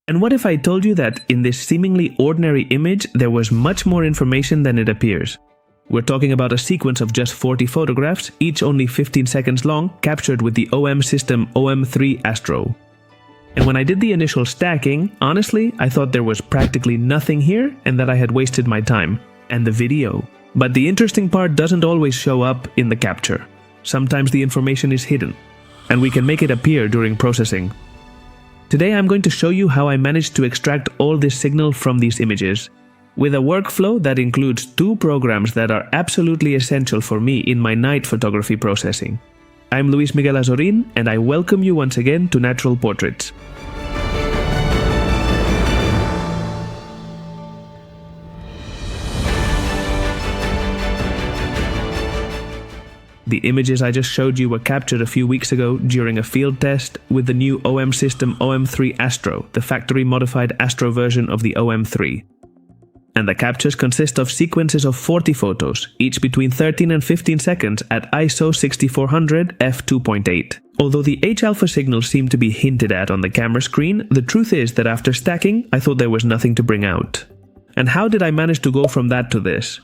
And what if I told you that in this seemingly ordinary image there was much more information than it appears? We're talking about a sequence of just 40 photographs, each only 15 seconds long, captured with the OM System OM-3 Astro. And when I did the initial stacking, honestly, I thought there was practically nothing here and that I had wasted my time and the video. But the interesting part doesn't always show up in the capture. Sometimes the information is hidden, and we can make it appear during processing. Today I'm going to show you how I managed to extract all this signal from these images, with a workflow that includes 2 programs that are absolutely essential for me in my night photography processing. I'm Miguel Azorín, and I welcome you once again to Natural Portraits. The images I just showed you were captured a few weeks ago during a field test with the new OM System OM-3 Astro, the factory-modified Astro version of the OM-3. And the captures consist of sequences of 40 photos, each between 13 and 15 seconds at ISO 6400 f2.8. Although the H-alpha signals seem to be hinted at on the camera screen, the truth is that after stacking, I thought there was nothing to bring out. And how did I manage to go from that to this?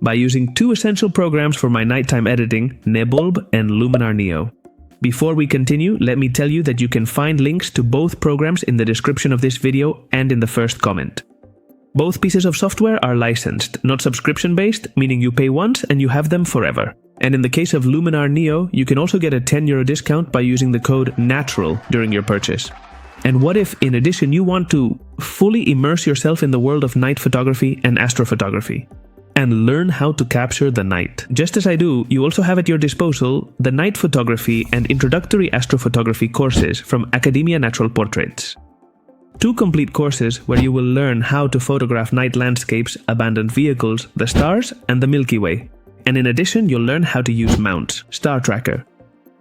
By using 2 essential programs for my nighttime editing, Nebulb and Luminar Neo. Before we continue, let me tell you that you can find links to both programs in the description of this video and in the first comment. Both pieces of software are licensed, not subscription-based, meaning you pay once and you have them forever. And in the case of Luminar Neo, you can also get a €10 discount by using the code NATURAL during your purchase. And what if, in addition, you want to fully immerse yourself in the world of night photography and astrophotography, and learn how to capture the night? Just as I do, you also have at your disposal the night photography and introductory astrophotography courses from Academia Natural Portraits. 2 complete courses where you will learn how to photograph night landscapes, abandoned vehicles, the stars, and the Milky Way. And in addition, you'll learn how to use mounts, star tracker,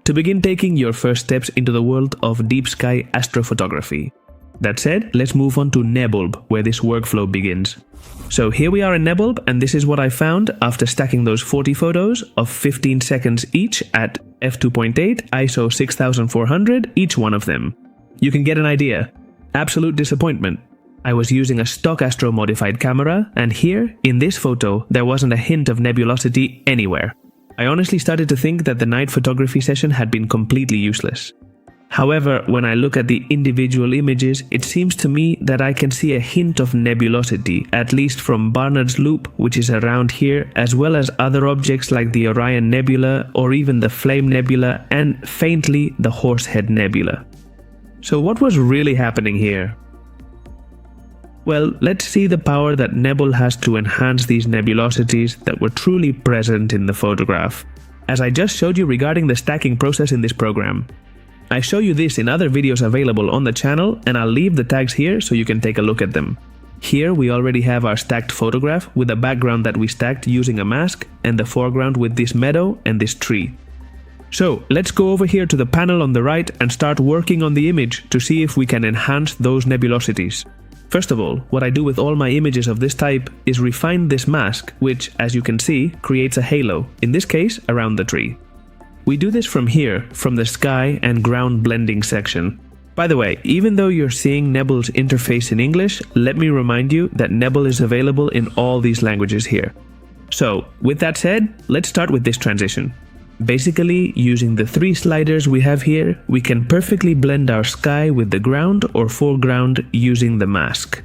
to begin taking your first steps into the world of deep sky astrophotography. That said, let's move on to Nebulb, where this workflow begins. So here we are in Nebulb, and this is what I found after stacking those 40 photos of 15 seconds each at f2.8, ISO 6400, each one of them. You can get an idea. Absolute disappointment. I was using a stock Astro modified camera, and here, in this photo, there wasn't a hint of nebulosity anywhere. I honestly started to think that the night photography session had been completely useless. However, when I look at the individual images, it seems to me that I can see a hint of nebulosity, at least from Barnard's Loop, which is around here, as well as other objects like the Orion Nebula or even the Flame Nebula and faintly the Horsehead Nebula. So what was really happening here? Well, let's see the power that Nebulb has to enhance these nebulosities that were truly present in the photograph, as I just showed you regarding the stacking process in this program. I show you this in other videos available on the channel, and I'll leave the tags here so you can take a look at them. Here we already have our stacked photograph with a background that we stacked using a mask and the foreground with this meadow and this tree. So let's go over here to the panel on the right and start working on the image to see if we can enhance those nebulosities. First of all, what I do with all my images of this type is refine this mask, which, as you can see, creates a halo, in this case around the tree. We do this from here, from the sky and ground blending section. By the way, even though you're seeing Nebulb's interface in English, let me remind you that Nebulb is available in all these languages here. So, with that said, let's start with this transition. Basically, using the 3 sliders we have here, we can perfectly blend our sky with the ground or foreground using the mask.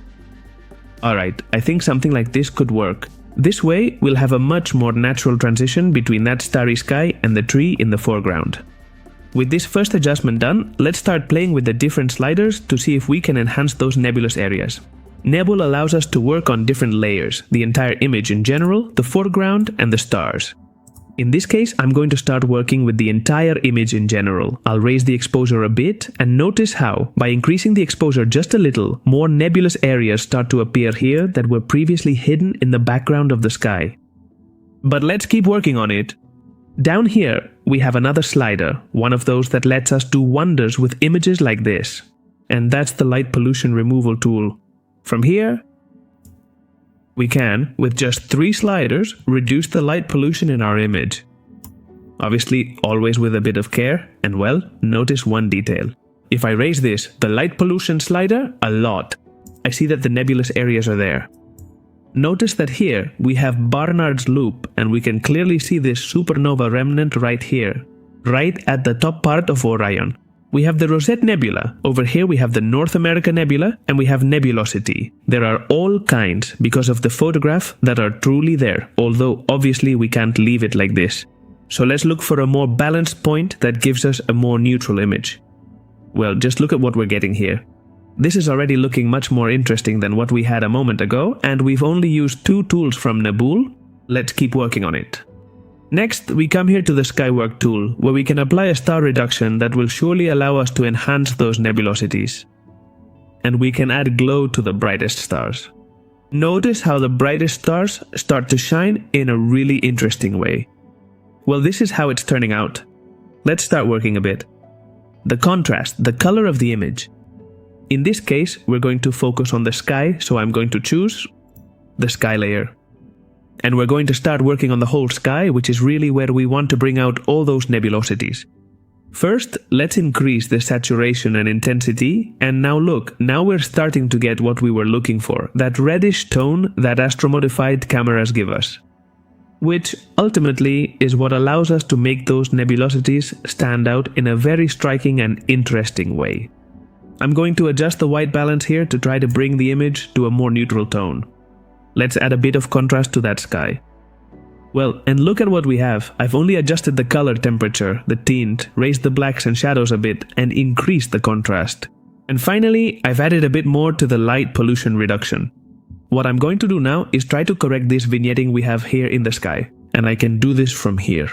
Alright, I think something like this could work. This way, we'll have a much more natural transition between that starry sky and the tree in the foreground. With this first adjustment done, let's start playing with the different sliders to see if we can enhance those nebulous areas. Nebulb allows us to work on different layers, the entire image in general, the foreground, and the stars. In this case, I'm going to start working with the entire image in general. I'll raise the exposure a bit and notice how, by increasing the exposure just a little, more nebulous areas start to appear here that were previously hidden in the background of the sky. But let's keep working on it. Down here, we have another slider, one of those that lets us do wonders with images like this. And that's the light pollution removal tool. From here, we can, with just 3 sliders, reduce the light pollution in our image. Obviously, always with a bit of care, and well, notice one detail. If I raise this, the light pollution slider, a lot, I see that the nebulous areas are there. Notice that here we have Barnard's loop, and we can clearly see this supernova remnant right here, right at the top part of Orion. We have the Rosette Nebula, over here we have the North America Nebula, and we have nebulosity. There are all kinds, because of the photograph, that are truly there, although obviously we can't leave it like this. So let's look for a more balanced point that gives us a more neutral image. Well, just look at what we're getting here. This is already looking much more interesting than what we had a moment ago, and we've only used 2 tools from Nebulb. Let's keep working on it. Next, we come here to the Skywork tool, where we can apply a star reduction that will surely allow us to enhance those nebulosities. And we can add glow to the brightest stars. Notice how the brightest stars start to shine in a really interesting way. Well, this is how it's turning out. Let's start working a bit. The contrast, the color of the image. In this case, we're going to focus on the sky, so I'm going to choose the sky layer. And we're going to start working on the whole sky, which is really where we want to bring out all those nebulosities. First, let's increase the saturation and intensity, and now look, now we're starting to get what we were looking for, that reddish tone that astro-modified cameras give us. Which, ultimately, is what allows us to make those nebulosities stand out in a very striking and interesting way. I'm going to adjust the white balance here to try to bring the image to a more neutral tone. Let's add a bit of contrast to that sky. Well, and look at what we have. I've only adjusted the color temperature, the tint, raised the blacks and shadows a bit, and increased the contrast. And finally, I've added a bit more to the light pollution reduction. What I'm going to do now is try to correct this vignetting we have here in the sky, and I can do this from here.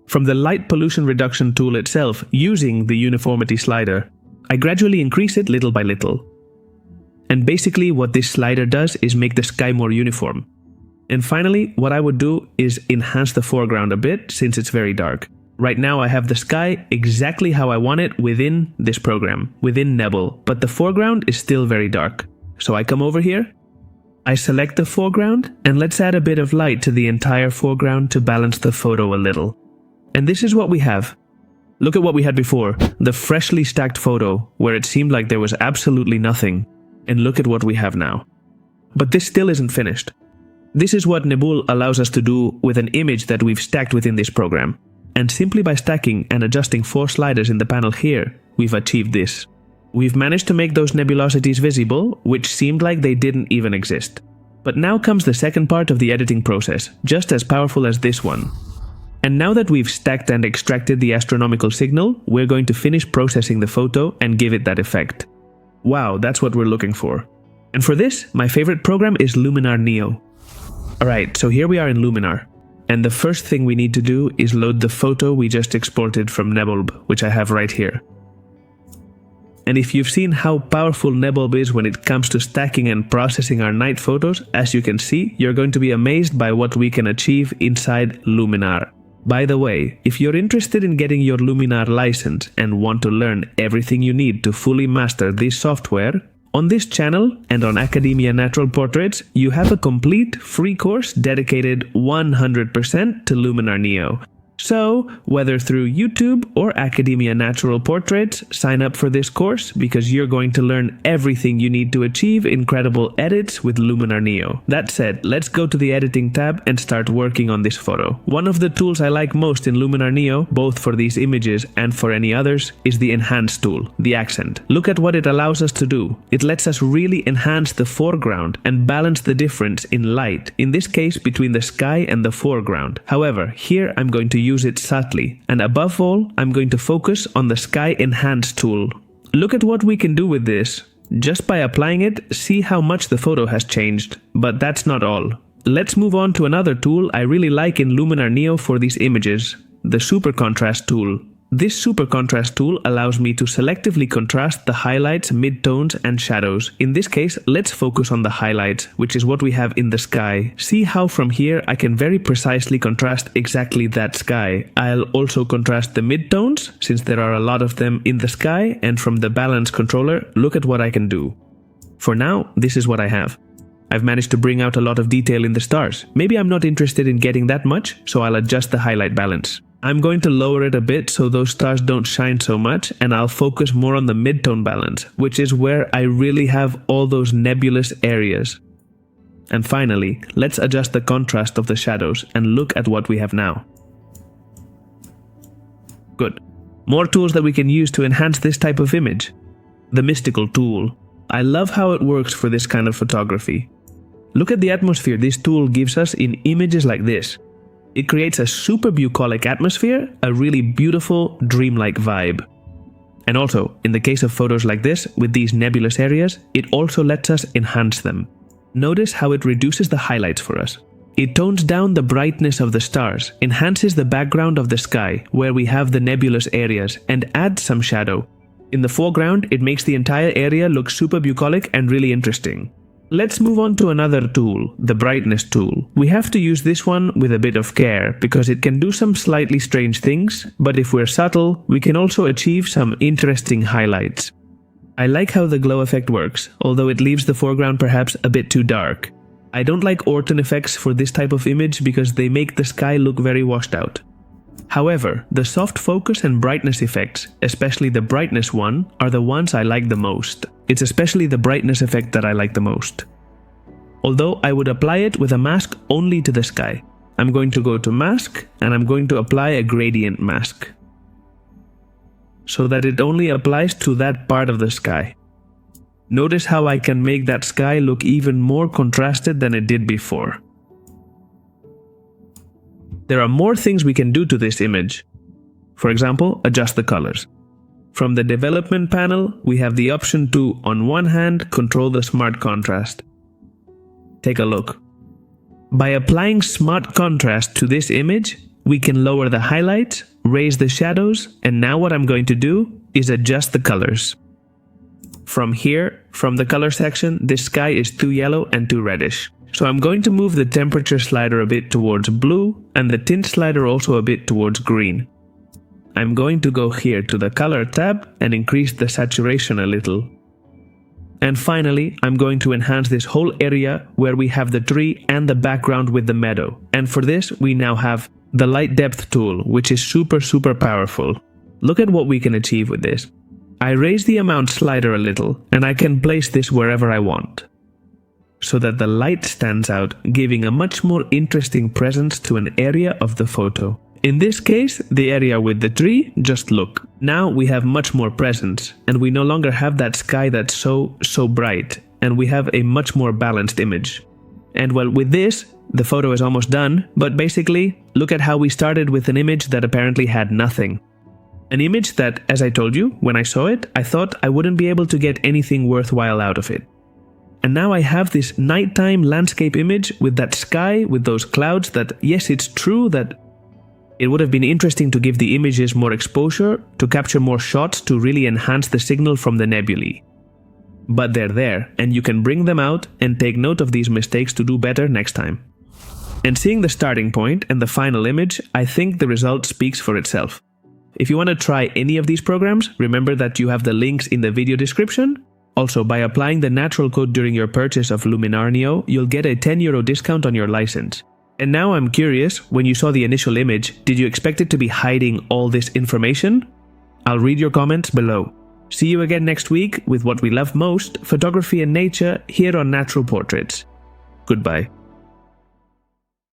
From the light pollution reduction tool itself, using the uniformity slider, I gradually increase it little by little. And basically what this slider does is make the sky more uniform. And finally, what I would do is enhance the foreground a bit since it's very dark. Right now I have the sky exactly how I want it within this program, within Nebulb, but the foreground is still very dark. So I come over here, I select the foreground, and let's add a bit of light to the entire foreground to balance the photo a little. And this is what we have. Look at what we had before, the freshly stacked photo, where it seemed like there was absolutely nothing. And look at what we have now. But this still isn't finished. This is what Nebulb allows us to do with an image that we've stacked within this program. And simply by stacking and adjusting 4 sliders in the panel here, we've achieved this. We've managed to make those nebulosities visible, which seemed like they didn't even exist. But now comes the second part of the editing process, just as powerful as this one. And now that we've stacked and extracted the astronomical signal, we're going to finish processing the photo and give it that effect. Wow, that's what we're looking for. And for this, my favorite program is Luminar Neo. Alright, so here we are in Luminar. And the first thing we need to do is load the photo we just exported from Nebulb, which I have right here. And if you've seen how powerful Nebulb is when it comes to stacking and processing our night photos, as you can see, you're going to be amazed by what we can achieve inside Luminar. By the way, if you're interested in getting your Luminar license and want to learn everything you need to fully master this software, on this channel and on Academia Natural Portraits, you have a complete free course dedicated 100% to Luminar Neo. So, whether through YouTube or Academia Natural Portraits, sign up for this course because you're going to learn everything you need to achieve incredible edits with Luminar Neo. That said, let's go to the editing tab and start working on this photo. One of the tools I like most in Luminar Neo, both for these images and for any others, is the Enhance tool, the accent. Look at what it allows us to do. It lets us really enhance the foreground and balance the difference in light, in this case between the sky and the foreground. However, here I'm going to use it subtly, and above all, I'm going to focus on the Sky Enhance tool. Look at what we can do with this. Just by applying it, see how much the photo has changed. But that's not all. Let's move on to another tool I really like in Luminar Neo for these images, the Super Contrast tool. This Super Contrast tool allows me to selectively contrast the highlights, midtones, and shadows. In this case, let's focus on the highlights, which is what we have in the sky. See how from here I can very precisely contrast exactly that sky. I'll also contrast the midtones, since there are a lot of them in the sky, and from the balance controller, look at what I can do. For now, this is what I have. I've managed to bring out a lot of detail in the stars. Maybe I'm not interested in getting that much, so I'll adjust the highlight balance. I'm going to lower it a bit so those stars don't shine so much, and I'll focus more on the mid-tone balance, which is where I really have all those nebulous areas. And finally, let's adjust the contrast of the shadows and look at what we have now. Good. More tools that we can use to enhance this type of image. The mystical tool. I love how it works for this kind of photography. Look at the atmosphere this tool gives us in images like this. It creates a super bucolic atmosphere, a really beautiful, dreamlike vibe. And also, in the case of photos like this, with these nebulous areas, it also lets us enhance them. Notice how it reduces the highlights for us. It tones down the brightness of the stars, enhances the background of the sky, where we have the nebulous areas, and adds some shadow. In the foreground, it makes the entire area look super bucolic and really interesting. Let's move on to another tool, the brightness tool. We have to use this one with a bit of care because it can do some slightly strange things, but if we're subtle, we can also achieve some interesting highlights. I like how the glow effect works, although it leaves the foreground perhaps a bit too dark. I don't like Orton effects for this type of image because they make the sky look very washed out. However, the soft focus and brightness effects, especially the brightness one, are the ones I like the most. It's especially the brightness effect that I like the most. Although I would apply it with a mask only to the sky. I'm going to go to mask and I'm going to apply a gradient mask, so that it only applies to that part of the sky. Notice how I can make that sky look even more contrasted than it did before. There are more things we can do to this image. For example, adjust the colors. From the development panel, we have the option to, on one hand, control the smart contrast. Take a look. By applying smart contrast to this image, we can lower the highlights, raise the shadows, and now what I'm going to do is adjust the colors. From here, from the color section, this sky is too yellow and too reddish. So I'm going to move the temperature slider a bit towards blue and the tint slider also a bit towards green. I'm going to go here to the color tab and increase the saturation a little. And finally, I'm going to enhance this whole area where we have the tree and the background with the meadow. And for this, we now have the light depth tool, which is super powerful. Look at what we can achieve with this. I raise the amount slider a little and I can place this wherever I want, so that the light stands out, giving a much more interesting presence to an area of the photo. In this case, the area with the tree, just look. Now we have much more presence, and we no longer have that sky that's so bright, and we have a much more balanced image. And well, with this, the photo is almost done, but basically, look at how we started with an image that apparently had nothing. An image that, as I told you, when I saw it, I thought I wouldn't be able to get anything worthwhile out of it. And now I have this nighttime landscape image with that sky, with those clouds that, yes, it's true that it would have been interesting to give the images more exposure, to capture more shots, to really enhance the signal from the nebulae. But they're there, and you can bring them out and take note of these mistakes to do better next time. And seeing the starting point and the final image, I think the result speaks for itself. If you want to try any of these programs, remember that you have the links in the video description. Also, by applying the natural code during your purchase of Luminar Neo, you'll get a €10 discount on your license. And now I'm curious, when you saw the initial image, did you expect it to be hiding all this information? I'll read your comments below. See you again next week with what we love most, photography and nature, here on Natural Portraits. Goodbye.